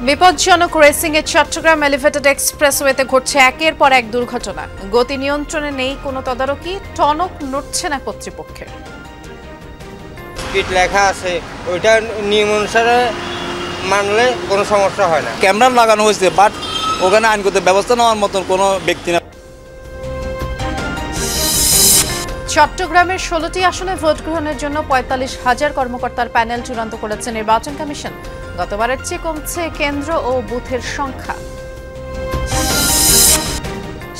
বিপজ্জনক রেসিংয়ে চট্টগ্রাম এলিভেটেড এক্সপ্রেসওয়েতে ঘটছে একের পর এক দুর্ঘটনা। গতি নিয়ন্ত্রণে নেই কোনো তদারকি, টনক নড়ছে না কর্তৃপক্ষের। স্পিড লেখা আছে, ওইটা নিয়ম অনুসারে মানলে কোনো সমস্যা হয় না। ক্যামেরা লাগানো হয়েছে, বাট ওখানে আইনগত ব্যবস্থা নেওয়ার মতন কোনো ব্যক্তি না। চট্টগ্রামের 16টি আসনে ভোট গ্রহণের জন্য 45,000 কর্মকর্তার প্যানেল চূড়ান্ত করেছে নির্বাচন কমিশন। গতবারের চেয়ে কমছে কেন্দ্র ও বুথের সংখ্যা।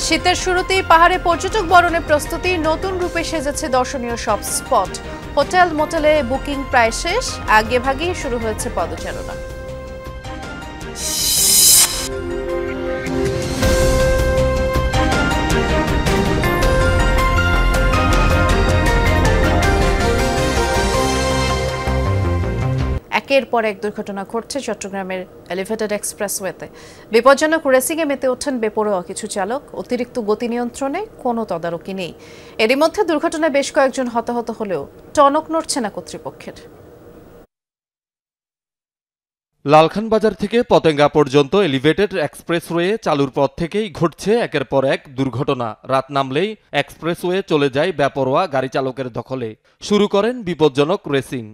শীতের শুরুতেই পাহাড়ে পর্যটক বরণের প্রস্তুতি, নতুন রূপে সেজেছে দর্শনীয় সব স্পট। হোটেল মোটেলে বুকিং প্রায় শেষ, আগেভাগেই শুরু হয়েছে পদচারণা। একের পর এক দুর্ঘটনা ঘটছে চট্টগ্রামের এলিভেটেড এক্সপ্রেসওয়েতে। বিপজ্জনক রেসিংয়ে মেতে ওঠেন বেপরোয়া কিছু চালক, অতিরিক্ত গতি নিয়ন্ত্রণে কোনো তদারকি নেই। এরই মধ্যে দুর্ঘটনায় বেশ কয়েকজন হতাহত হলেও টনক নড়ছে না কর্তৃপক্ষের। লালখান বাজার থেকে পতেঙ্গা পর্যন্ত এলিভেটেড এক্সপ্রেসওয়ে চালুর পর থেকেই ঘটছে একের পর এক দুর্ঘটনা। রাত নামলেই এক্সপ্রেসওয়ে চলে যায় বেপরোয়া গাড়ি চালকের দখলে, শুরু করেন বিপজ্জনক রেসিং।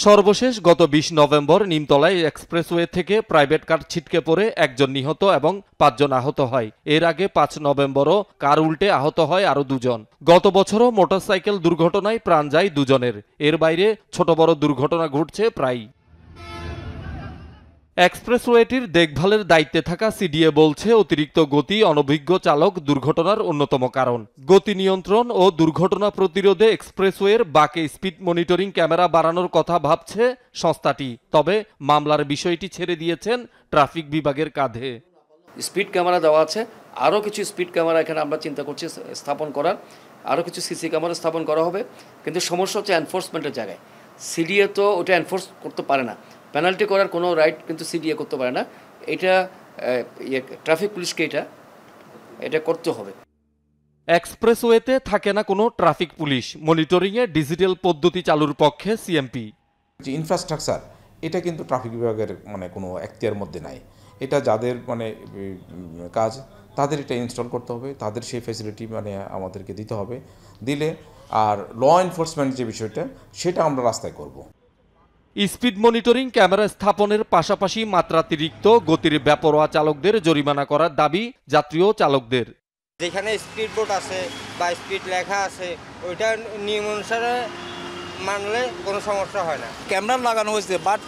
সর্বশেষ গত 20 নভেম্বর নিমতলায় এক্সপ্রেসওয়ে থেকে প্রাইভেট কার ছিটকে পড়ে একজন নিহত এবং 5 জন আহত হয়। এর আগে 5 নভেম্বরও কার উল্টে আহত হয় আরও 2 জন। গত বছরও মোটরসাইকেল দুর্ঘটনায় প্রাণ যায় 2 জনের। এর বাইরে ছোট বড় দুর্ঘটনা ঘটছে প্রায়। এক্সপ্রেসওয়েটির দেখভালের দায়িত্বে থাকা সিডিএ বলছে, অতিরিক্ত গতি, অনভিজ্ঞ চালক দুর্ঘটনার অন্যতম কারণ। গতি নিয়ন্ত্রণ ও দুর্ঘটনা প্রতিরোধে এক্সপ্রেসওয়ের বাকে স্পিড মনিটরিং ক্যামেরা বাড়ানোর কথা ভাবছে সংস্থাটি। তবে মামলার বিষয়টি ছেড়ে দিয়েছেন ট্রাফিক বিভাগের কাঁধে। স্পিড ক্যামেরা দেওয়া আছে, আরও কিছু স্পিড ক্যামেরা এখানে আমরা চিন্তা করছি স্থাপন করার, আরও কিছু সিসি ক্যামেরা স্থাপন করা হবে। কিন্তু সমস্যা হচ্ছে এনফোর্সমেন্টের জায়গায়। সিডিএ তো ওটা এনফোর্স করতে পারে না, পেনাল্টি করার কোনো রাইট কিন্তু সিডিএ করতে পারে না। এটা ট্রাফিক পুলিশকে এটা করতে হবে। এক্সপ্রেসওয়েতে থাকে না কোনো ট্রাফিক পুলিশ, মনিটরিংয়ে ডিজিটাল পদ্ধতি চালুর পক্ষে সিএমপি। যে ইনফ্রাস্ট্রাকচার, এটা কিন্তু ট্রাফিক বিভাগের কোনো এখতিয়ার মধ্যে নাই। এটা যাদের কাজ, তাদের এটা ইনস্টল করতে হবে, তাদের সেই ফ্যাসিলিটি আমাদেরকে দিতে হবে। দিলে আর ল এনফোর্সমেন্ট যে বিষয়টা, সেটা আমরা রাস্তায় করব। স্পিড মনিটরিং ক্যামেরা স্থাপনের পাশাপাশি মাত্রাতিরিক্ত গতির বেপরোয়া চালকদের জরিমানা করার দাবি যাত্রী ও চালকদের। যেখানে স্পিড বোর্ড আছে বা স্পিড লেখা আছে, ওইটা নিয়ম অনুসারে মানলে কোনো সমস্যা হয় না। ক্যামেরা লাগানো হয়েছে, বাট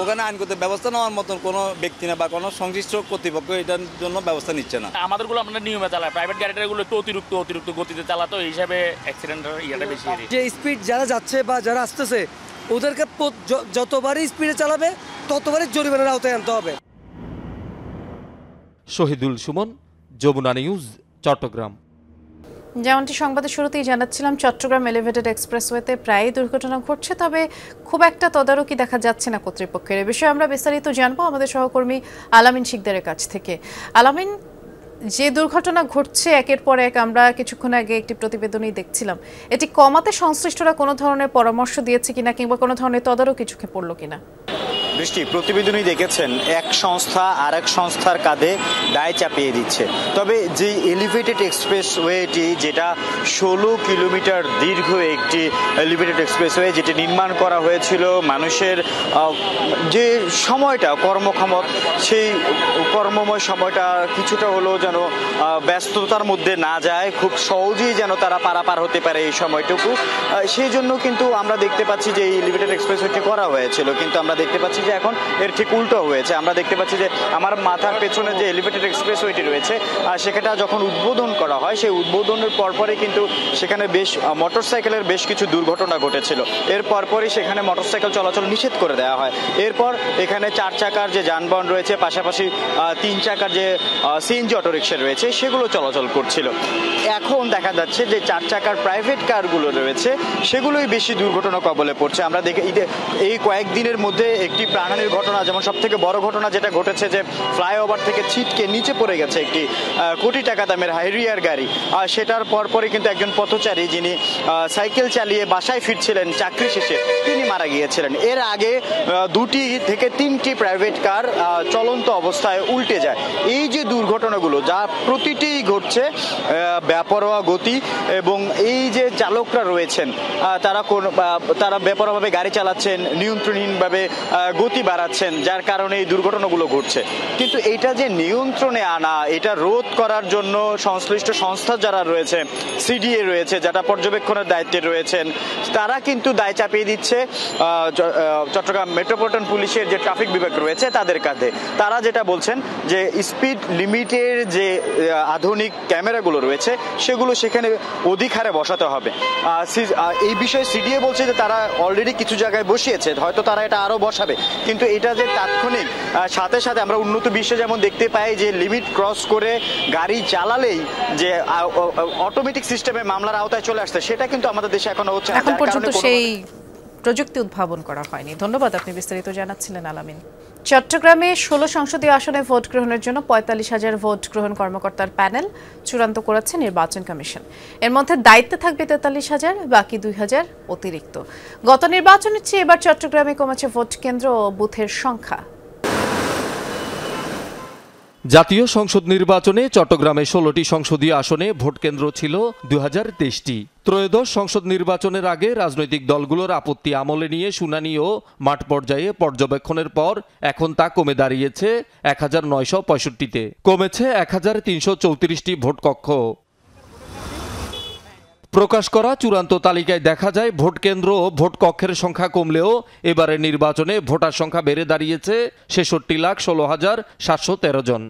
ওখানে আইনগত ব্যবস্থা নেওয়ার মতন কোনো ব্যক্তি না বা কোনো সংশ্লিষ্ট কর্তৃপক্ষ এটার জন্য ব্যবস্থা নিচ্ছে না। আমাদেরগুলো আমরা নিয়মে চালাই, প্রাইভেট গাড়িটাগুলো একটু অতিরিক্ত গতিতে চালাতো, এই হিসাবে অ্যাক্সিডেন্টের ইয়েটা বেশি। যে স্পিড যারা যাচ্ছে বা যারা আসতেছে, ওদেরকে যতবারই স্পিডে চালাবে ততবারই জরিমানার আওতায় আনতে হবে। শহীদুল সুমন, যমুনা নিউজ, চট্টগ্রাম। যেমনটি সংবাদের শুরুতেই জানাচ্ছিলাম, চট্টগ্রাম এলিভেটেড এক্সপ্রেসওয়েতে প্রায় দুর্ঘটনা ঘটছে, তবে খুব একটা তদারকি দেখা যাচ্ছে না কর্তৃপক্ষের। এ বিষয়ে আমরা বিস্তারিত জানবো আমাদের সহকর্মী আলামিন শিকদারের কাছ থেকে। আলামিন, যে দুর্ঘটনা ঘটছে একের পর এক, আমরা কিছুক্ষণ আগে একটি প্রতিবেদনই দেখছিলাম, এটি কমাতে সংশ্লিষ্টরা কোনো ধরনের পরামর্শ দিয়েছে কিনা কিংবা কোনো ধরনের তদারকি চোখে পড়লো কিনা? বৃষ্টি, প্রতিবেদনই দেখেছেন এক সংস্থা আর এক সংস্থার কাঁধে দায় চাপিয়ে দিচ্ছে। তবে যে এলিভেটেড এক্সপ্রেসওয়েটি, যেটা 16 কিলোমিটার দীর্ঘ একটি এলিভেটেড এক্সপ্রেসওয়ে, যেটি নির্মাণ করা হয়েছিল মানুষের যে সময়টা কর্মক্ষমতা, সেই কর্মময় সময়টা কিছুটা হলেও যেন ব্যস্ততার মধ্যে না যায়, খুব সহজেই যেন তারা পারাপার হতে পারে এই সময়টুকু। সেই জন্য কিন্তু আমরা দেখতে পাচ্ছি যে এই এলিভেটেড এক্সপ্রেসওয়েটি করা হয়েছিল, কিন্তু আমরা দেখতে পাচ্ছি যে এখন এর ঠিক উল্টো হয়েছে। আমরা দেখতে পাচ্ছি যে আমার মাথার পেছনে যে এলিভেটেড এক্সপ্রেসওয়েটি রয়েছে, সেটা যখন উদ্বোধন করা হয়, সেই উদ্বোধনের পরপরই কিন্তু সেখানে মোটরসাইকেলের বেশ কিছু দুর্ঘটনা ঘটেছিল। এর পরপরই সেখানে মোটরসাইকেল চলাচল নিষেধ করে দেওয়া হয়। এরপর এখানে 4 চাকার যে যানবাহন রয়েছে, পাশাপাশি 3 চাকার যে সিএনজি অটোরিকশা রয়েছে, সেগুলো চলাচল করছিল। এখন দেখা যাচ্ছে যে 4 চাকার প্রাইভেট কারগুলো রয়েছে, সেগুলোই বেশি দুর্ঘটনা কবলে পড়ছে। আমরা দেখি এই কয়েকদিনের মধ্যে একটি প্রাণহানির ঘটনা, যেমন সব থেকে বড় ঘটনা যেটা ঘটেছে যে ফ্লাইওভার থেকে ছিটকে নিচে পড়ে গেছে একটি কোটি টাকা দামের হাইরিয়ার গাড়ি। সেটার পরপরই কিন্তু একজন পথচারী যিনি সাইকেল চালিয়ে বাসায় ফিরছিলেন চাকরি শেষে, তিনি মারা গিয়েছিলেন। এর আগে 2 থেকে 3টি প্রাইভেট কার চলন্ত অবস্থায় উল্টে যায়। এই যে দুর্ঘটনাগুলো যা প্রতিটি ঘটছে বেপরোয়া গতি, এবং এই যে চালকরা রয়েছেন তারা বেপরোয়াভাবে গাড়ি চালাচ্ছেন, নিয়ন্ত্রণহীনভাবে গতি বাড়াচ্ছেন, যার কারণে এই দুর্ঘটনাগুলো ঘটছে। কিন্তু এটা যে নিয়ন্ত্রণে আনা, এটা রোধ করার জন্য সংশ্লিষ্ট সংস্থা যারা রয়েছে, সিডিএ রয়েছে যারা পর্যবেক্ষণের দায়িত্বে রয়েছেন, তারা কিন্তু দায় চাপিয়ে দিচ্ছে চট্টগ্রাম মেট্রোপলিটন পুলিশের যে ট্রাফিক বিভাগ রয়েছে তাদের কাঁধে। তারা যেটা বলছেন যে স্পিড লিমিটের যে আধুনিক ক্যামেরাগুলো রয়েছে সেগুলো সেখানে অধিক হারে বসাতে হবে। এই বিষয়ে সিডিএ বলছে যে তারা অলরেডি কিছু জায়গায় বসিয়েছে, হয়তো তারা এটা আরো বসাবে, কিন্তু এটা যে তাৎক্ষণিক সাথে সাথে আমরা উন্নত বিশ্বে যেমন দেখতে পাই যে লিমিট ক্রস করে গাড়ি চালালেই যে অটোমেটিক সিস্টেমে মামলার আওতায় চলে আসছে, সেটা কিন্তু আমাদের দেশে এখনো হচ্ছে না। এখন পর্যন্ত সেই প্রযুক্তি উদ্ভাবন করা হয়নি। ধন্যবাদ, আপনি বিস্তারিত জানাচ্ছিলেন আলামিন। চট্টগ্রামে 16 সংসদীয় আসনে ভোট গ্রহণের জন্য 45,000 ভোট গ্রহণ কর্মকর্তার প্যানেল চূড়ান্ত করেছে নির্বাচন কমিশন। এর মধ্যে দায়িত্বে থাকবে 43,000, বাকি 2,000 অতিরিক্ত। গত নির্বাচনের চেয়ে এবার চট্টগ্রামে কমেছে ভোট কেন্দ্র ও বুথের সংখ্যা। জাতীয় সংসদ নির্বাচনে চট্টগ্রামে 16টি সংসদীয় আসনে ভোট কেন্দ্র ছিল 2023টি। ত্রয়োদশ সংসদ নির্বাচনের আগে রাজনৈতিক দলগুলোর আপত্তি আমলে নিয়ে শুনানি ও মাঠ পর্যায়ে পর্যবেক্ষণের পর এখন তা কমে দাঁড়িয়েছে 1965-তে। কমেছে 1334টি ভোট কক্ষ। প্রকাশ করা চূড়ান্ত তালিকায় দেখা যায় ভোট কেন্দ্র ও ভোট কক্ষের সংখ্যা কমলেও এবারের নির্বাচনে ভোটার সংখ্যা বেড়ে দাঁড়িয়েছে 66,16,713 জন।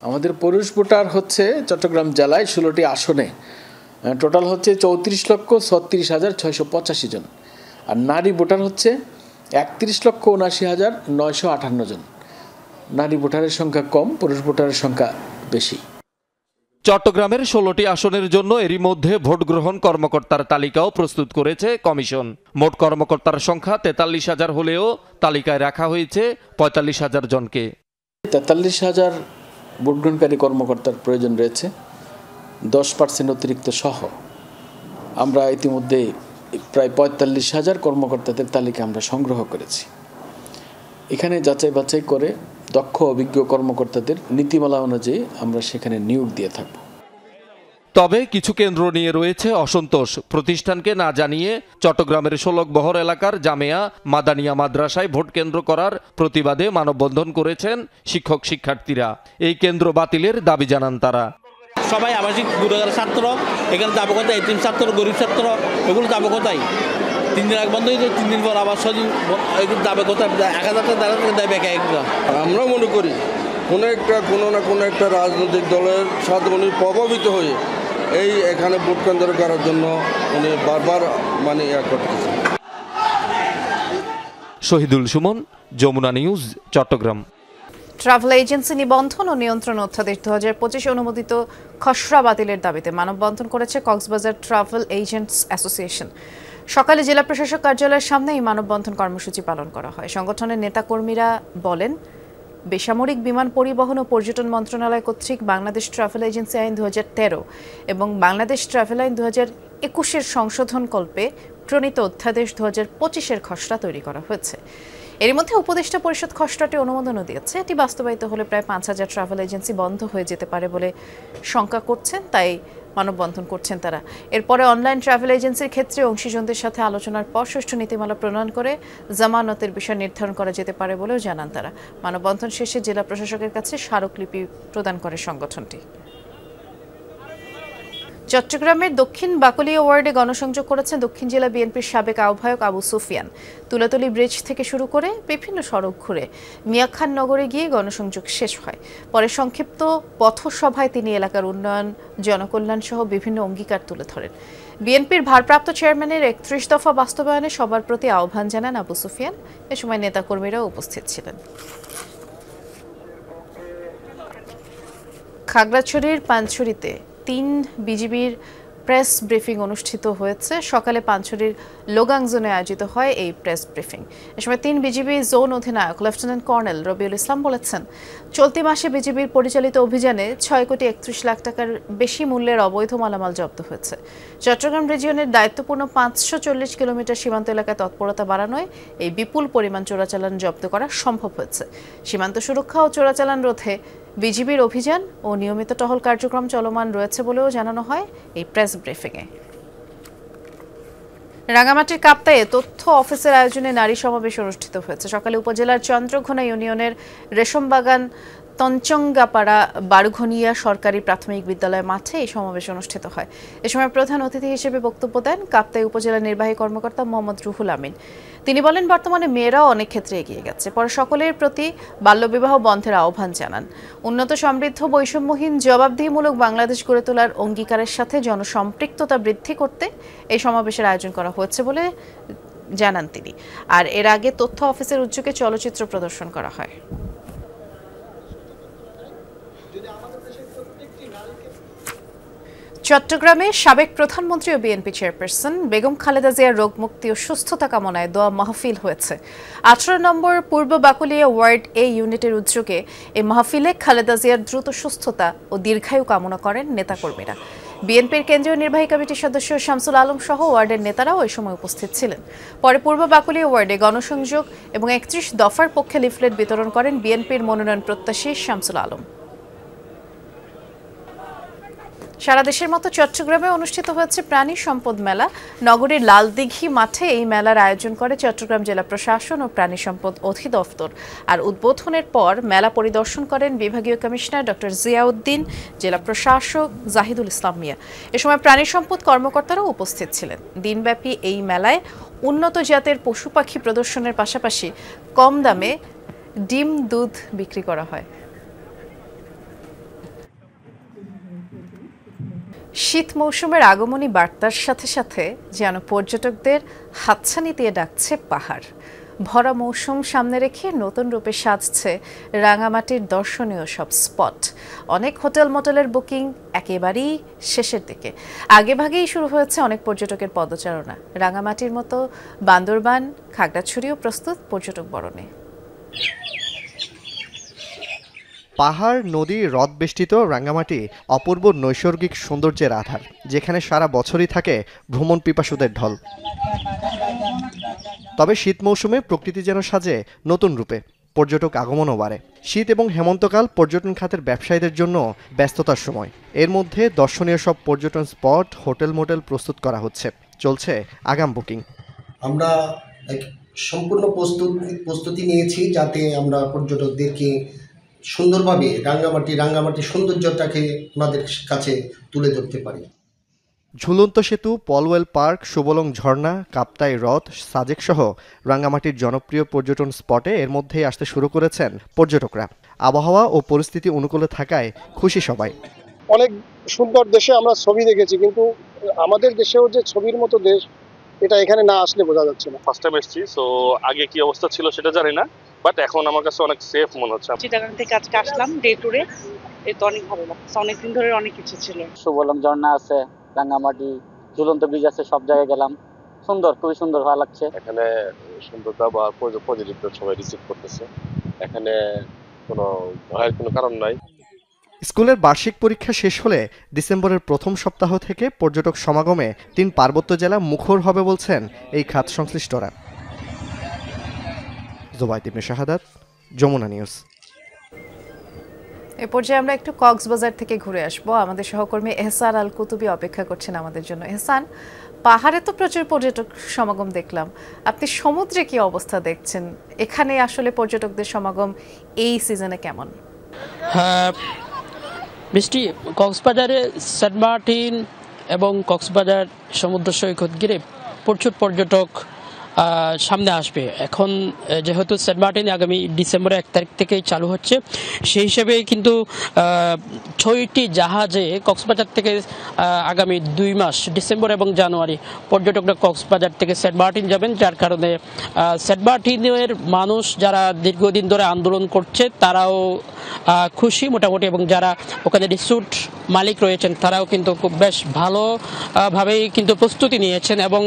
আমাদের পুরুষ ভোটার হচ্ছে চট্টগ্রাম জেলায় 16টি আসনে টোটাল হচ্ছে 34,36,685 জন, আর নারী ভোটার হচ্ছে 31,79,958 জন। নারী ভোটারের সংখ্যা কম, পুরুষ ভোটারের সংখ্যা বেশি। চট্টগ্রামের 16টি আসনের জন্য এরই মধ্যে ভোট গ্রহণ কর্মকর্তার তালিকাও প্রস্তুত করেছে কমিশন। মোট কর্মকর্তার সংখ্যা 43,000 হলেও তালিকায় রাখা হয়েছে 45,000 জনকে। 43,000 ভোট গ্রহণকারী কর্মকর্তার প্রয়োজন রয়েছে, 10% অতিরিক্ত সহ। আমরা ইতিমধ্যে প্রায় 45,000 কর্মকর্তাদের তালিকা আমরা সংগ্রহ করেছি। এখানে যাচাই বাছাই করে দক্ষ অভিজ্ঞ কর্মকর্তাদের নীতিমালা অনুযায়ী আমরা সেখানে নিয়োগ দিয়ে থাকব। তবে কিছু কেন্দ্র নিয়ে রয়েছে অসন্তোষ। প্রতিষ্ঠানকে না জানিয়ে চট্টগ্রামের শোলকবহর এলাকার জামেয়া মাদানিয়া মাদ্রাসায় ভোট কেন্দ্র করার প্রতিবাদে মানববন্ধন করেছেন শিক্ষক শিক্ষার্থীরা। এই কেন্দ্র বাতিলের দাবি জানান তারা। সবাই আবাসিক গুণাগার ছাত্র, এখানে যাবো কোথায়? এতিম ছাত্র, গরিব ছাত্র, এগুলো যাবো কোথায়? 3 দিন আগে বন্ধ হয়েছে, 3 দিন পর আবার সজিব যাবে কোথায়? 1,000 টাকা দেয় বেকার। আমরা মনে করি কোনো না কোনো একটা রাজনৈতিক দলের সাথে উনি প্রভাবিত হয়ে এখানে ভোট কেন্দ্র করার জন্য উনি বারবার করতেছেন। Shahidul Sumon, Jamuna news, Chattogram. Travel agency নিবন্ধন ও নিয়ন্ত্রণ অধ্যাদেশ 2025 অনুমোদিত খসড়া বাতিলের দাবিতে মানববন্ধন করেছে কক্সবাজার ট্রাভেল এজেন্টস অ্যাসোসিয়েশন। সকালে জেলা প্রশাসক কার্যালয়ের সামনে এই মানববন্ধন কর্মসূচি পালন করা হয়। সংগঠনের নেতাকর্মীরা বলেন, বেসামরিক বিমান পরিবহন ও পর্যটন মন্ত্রণালয় কর্তৃক বাংলাদেশ ট্রাভেল এজেন্সি আইন 2013 এবং বাংলাদেশ ট্রাভেল আইন 2021-এর সংশোধনকল্পে প্রণীত অধ্যাদেশ 2025-এর খসড়া তৈরি করা হয়েছে। এর মধ্যে উপদেষ্টা পরিষদ খসড়াটি অনুমোদনও দিয়েছে। এটি বাস্তবায়িত হলে প্রায় 5,000 ট্রাভেল এজেন্সি বন্ধ হয়ে যেতে পারে বলে শঙ্কা করছেন, তাই মানববন্ধন করছেন তারা। এরপরে অনলাইন ট্রাভেল এজেন্সির ক্ষেত্রে অংশীজনদের সাথে আলোচনার পর সুষ্ঠু নীতিমালা প্রণয়ন করে জামানতের বিষয় নির্ধারণ করা যেতে পারে বলেও জানান তারা। মানববন্ধন শেষে জেলা প্রশাসকের কাছে স্মারকলিপি প্রদান করে সংগঠনটি। চট্টগ্রামের দক্ষিণ বাকলিয়া ওয়ার্ডে গণসংযোগ করেছেন দক্ষিণ জেলা বিএনপির সাবেক আহ্বায়ক আবু সুফিয়ান। তুলাতলি ব্রিজ থেকে শুরু করে বিভিন্ন সড়ক ঘুরে মিয়াখান নগরে গিয়ে গণসংযোগ শেষ হয়। পরে সংক্ষিপ্ত পথসভায় তিনি এলাকার উন্নয়ন, জনকল্যাণ সহ বিভিন্ন অঙ্গীকার তুলে ধরেন। বিএনপির ভারপ্রাপ্ত চেয়ারম্যানের 31 দফা বাস্তবায়নে সবার প্রতি আহ্বান জানান আবু সুফিয়ান। এ সময় নেতাকর্মীরাও উপস্থিত ছিলেন। খাগড়াছড়ির পানছড়িতে 3 বিজিবির প্রেস ব্রিফিং অনুষ্ঠিত হয়েছে। সকালে পানছড়ির লোগাং জোনে আয়োজিত হয় এই প্রেস ব্রিফিং। এ সময় 3 বিজিবি জোন অধিনায়ক লেফটেন্যান্ট কর্নেল রবিউল ইসলাম বলেছেন, চলতি মাসে বিজিবির পরিচালিত অভিযানে 6,31,00,000 টাকার বেশি মূল্যের অবৈধ মালামাল জব্দ হয়েছে। চট্টগ্রাম রিজিয়নের দায়িত্বপূর্ণ 540 কিলোমিটার সীমান্ত এলাকায় তৎপরতা বাড়ানোয় এই বিপুল পরিমাণ চোরাচালান জব্দ করা সম্ভব হয়েছে। সীমান্ত সুরক্ষা ও চোরাচালান রোধে বিজিবির অভিযান ও নিয়মিত টহল কার্যক্রম চলমান রয়েছে বলেও জানানো হয় এই প্রেস ব্রিফিংয়ে। রাঙামাটির কাপ্তায়ে তথ্য অফিসের আয়োজনে নারী সমাবেশ অনুষ্ঠিত হয়েছে। সকালে উপজেলার চন্দ্রঘোনা ইউনিয়নের রেশমবাগান তঞ্চঙ্গাপাড়া বারুঘনিয়া সরকারি প্রাথমিক বিদ্যালয় মাঠে এই সমাবেশ অনুষ্ঠিত হয়। এ সময় প্রধান অতিথি হিসেবে বক্তব্য দেন কাপ্তাই উপজেলা নির্বাহী কর্মকর্তা মোহাম্মদ রুহুল আমিন। তিনি বলেন, বর্তমানে মেয়েরাও অনেক ক্ষেত্রে এগিয়ে গেছে। পরে সকলের প্রতি বাল্যবিবাহ বন্ধের আহ্বান জানান। উন্নত, সমৃদ্ধ, বৈষম্যহীন, জবাবদিহিমূলক বাংলাদেশ গড়ে তোলার অঙ্গীকারের সাথে জনসম্পৃক্ততা বৃদ্ধি করতে এই সমাবেশের আয়োজন করা হয়েছে বলে জানান তিনি। আর এর আগে তথ্য অফিসের উদ্যোগে চলচ্চিত্র প্রদর্শন করা হয়। চট্টগ্রামে সাবেক প্রধানমন্ত্রী ও বিএনপি চেয়ারপারসন বেগম খালেদা জিয়ার রোগমুক্তি ও সুস্থতা কামনায় দোয়া মাহফিল হয়েছে। 18 নম্বর পূর্ব বাকুলিয়া ওয়ার্ড এ ইউনিটের উদ্যোগে এই মাহফিলে খালেদা জিয়ার দ্রুত সুস্থতা ও দীর্ঘায়ু কামনা করেন নেতাকর্মীরা। বিএনপির কেন্দ্রীয় নির্বাহী কমিটির সদস্য শামসুল আলম সহ ওয়ার্ডের নেতারাও ওই সময় উপস্থিত ছিলেন। পরে পূর্ব বাকুলিয়া ওয়ার্ডে গণসংযোগ এবং 31 দফার পক্ষে লিফলেট বিতরণ করেন বিএনপির মনোনয়ন প্রত্যাশী শামসুল আলম। সারা দেশের মতো চট্টগ্রামে অনুষ্ঠিত হয়েছে প্রাণী সম্পদ মেলা। নগরীর লালদিঘি মাঠে এই মেলার আয়োজন করে চট্টগ্রাম জেলা প্রশাসন ও প্রাণী সম্পদ অধিদপ্তর। আর উদ্বোধনের পর মেলা পরিদর্শন করেন বিভাগীয় কমিশনার ডক্টর জিয়াউদ্দিন, জেলা প্রশাসক জাহিদুল ইসলাম মিয়া। এ সময় প্রাণী সম্পদ কর্মকর্তারাও উপস্থিত ছিলেন। দিনব্যাপী এই মেলায় উন্নত জাতের পশু পাখি প্রদর্শনের পাশাপাশি কম দামে ডিম, দুধ বিক্রি করা হয়। শীত মৌসুমের আগমনী বার্তার সাথে সাথে যেন পর্যটকদের হাতছানি দিয়ে ডাকছে পাহাড়। ভরা মৌসুম সামনে রেখে নতুন রূপে সাজছে রাঙামাটির দর্শনীয় সব স্পট। অনেক হোটেল মোটেলের বুকিং একেবারেই শেষের দিকে। আগেভাগেই শুরু হয়েছে অনেক পর্যটকের পদচারণা। রাঙামাটির মতো বান্দরবান, খাগড়াছড়িও প্রস্তুত পর্যটক বরণে। পাহাড়, নদী, হ্রদ বেষ্টিত রাঙ্গামাটি অপূর্ব নৈসর্গিক সৌন্দর্যের আধার, যেখানে সারা বছরই থাকে ভ্রমণ পিপাসুদের ঢল। তবে শীত মৌসুমে প্রকৃতি যেন সাজে নতুন রূপে, পর্যটক আগমনও বাড়ে। শীত এবং হেমন্তকাল পর্যটন খাতের ব্যবসায়ীদের জন্য ব্যস্ততার সময়। এর মধ্যে দর্শনীয় সব পর্যটন স্পট, হোটেল মোটেল প্রস্তুত করা হচ্ছে। চলছে আগাম বুকিং। আমরা সম্পূর্ণ প্রস্তুতি নিয়েছি যাতে আমরা পর্যটকদেরকে সুন্দরভাবে রাঙ্গামাটির সৌন্দর্যটাকে ওনাদের কাছে তুলে ধরতে পারি। ঝুলন্ত সেতু, পলওয়েল পার্ক, সুবলং ঝর্ণা, কাপ্তাই হ্রদ, সাজেক সহ রাঙ্গামাটির জনপ্রিয় পর্যটন স্পটে এর মধ্যেই আসতে শুরু করেছেন পর্যটকরা। আবহাওয়া ও পরিস্থিতি অনুকূলে থাকায় খুশি সবাই। অনেক সুন্দর দেশে আমরা ছবি দেখেছি, কিন্তু আমাদের দেশেও যে ছবির মতো দেশ, এটা এখানে না আসলে বোঝা যাচ্ছে না। ফার্স্ট টাইম এসেছি, সো আগে কি অবস্থা ছিল সেটা জানি না, বাট এখন আমার কাছে অনেক সেফ মনে হচ্ছে। চিটাগাং থেকে আজকে আসলাম ডে ট্যুরে, এটা অনেক ভালো লাগছে। অনেকদিন ধরে অনেক কিছু ছিল। সুবলং ঝর্ণা আছে, রাঙ্গামাটি, ঝুলন্ত ব্রিজ আছে, সব জায়গায় গেলাম। সুন্দর, খুবই সুন্দর, ভালো লাগছে। এখানে সুন্দর ব্যবহার, পর্যটকদের সবাই রিসিভ করতেছে। এখানে কোনো ভয়ের কোনো কারণ নাই। স্কুলের বার্ষিক পরীক্ষা শেষ হলে ডিসেম্বরের প্রথম সপ্তাহ থেকে পর্যটক সমাগমে 3 পার্বত্য জেলা মুখর হবে বলছেন এই খাত সংশ্লিষ্টরা। জুবাইদ ইবনে শাহাদাত, যমুনা নিউজ। এ পর্যায়ে আমরা একটু কক্সবাজার থেকে ঘুরে আসবো। আমাদের সহকর্মী এহসান আল কুতুবি অপেক্ষা করছেন আমাদের জন্য। এহসান, পাহাড়ে তো প্রচুর পর্যটক সমাগম দেখলাম, আপনি সমুদ্রে কি অবস্থা দেখছেন? এখানে আসলে পর্যটকদের সমাগম এই সিজনে কেমন? হ্যাঁ বৃষ্টি, কক্সবাজারে সেন্ট মার্টিন এবং কক্সবাজার সমুদ্র সৈকত ঘিরে প্রচুর পর্যটক সামনে আসবে। এখন যেহেতু সেন্ট মার্টিন আগামী ডিসেম্বরের 1 তারিখ থেকেই চালু হচ্ছে, সেই হিসেবে কিন্তু 6টি জাহাজে কক্সবাজার থেকে আগামী 2 মাস ডিসেম্বর এবং জানুয়ারি পর্যটকরা কক্সবাজার থেকে সেন্ট মার্টিন যাবেন, যার কারণে সেন্ট মার্টিনের মানুষ যারা দীর্ঘদিন ধরে আন্দোলন করছে তারাও খুশি মোটামুটি, এবং যারা ওখানে রিসোর্ট মালিক রয়েছেন তারাও কিন্তু খুব বেশ ভালোভাবেই কিন্তু প্রস্তুতি নিয়েছেন। এবং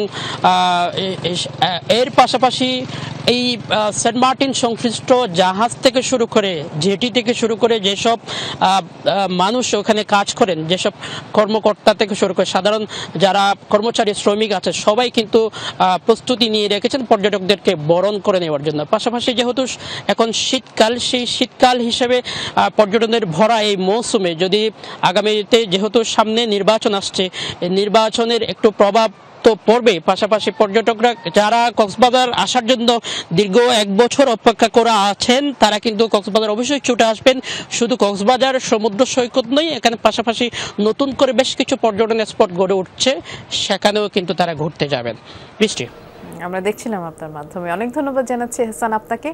এর পাশাপাশি এই সেন্ট মার্টিন সংশ্লিষ্ট জাহাজ থেকে শুরু করে জেটি থেকে শুরু করে যেসব মানুষ ওখানে কাজ করেন, যেসব কর্মকর্তা থেকে শুরু করে সাধারণ যারা কর্মচারী শ্রমিক আছে, সবাই কিন্তু প্রস্তুতি নিয়ে রেখেছেন পর্যটকদেরকে বরণ করে নেওয়ার জন্য। পাশাপাশি যেহেতু এখন শীতকাল, সেই শীতকাল হিসেবে পর্যটনের ভরা এই মৌসুমে যদি আগামীতে যেহেতু সামনে নির্বাচন আসছে, নির্বাচনের একটু প্রভাব তো পড়বে। পাশাপাশি পর্যটকরা যারা কক্সবাজার আসার জন্য দীর্ঘ 1 বছর অপেক্ষা করে আছেন তারা কিন্তু কক্সবাজার অবশ্যই ছুটে আসবেন। শুধু কক্সবাজার সমুদ্র সৈকত নয়, এখানে পাশাপাশি নতুন করে বেশ কিছু পর্যটন স্পট গড়ে উঠছে, সেখানেও কিন্তু তারা ঘুরতে যাবেন। বৃষ্টি, আমরা দেখছিলাম আপনার মাধ্যমে। অনেক ধন্যবাদ জানাচ্ছি এহসান আপনাকে।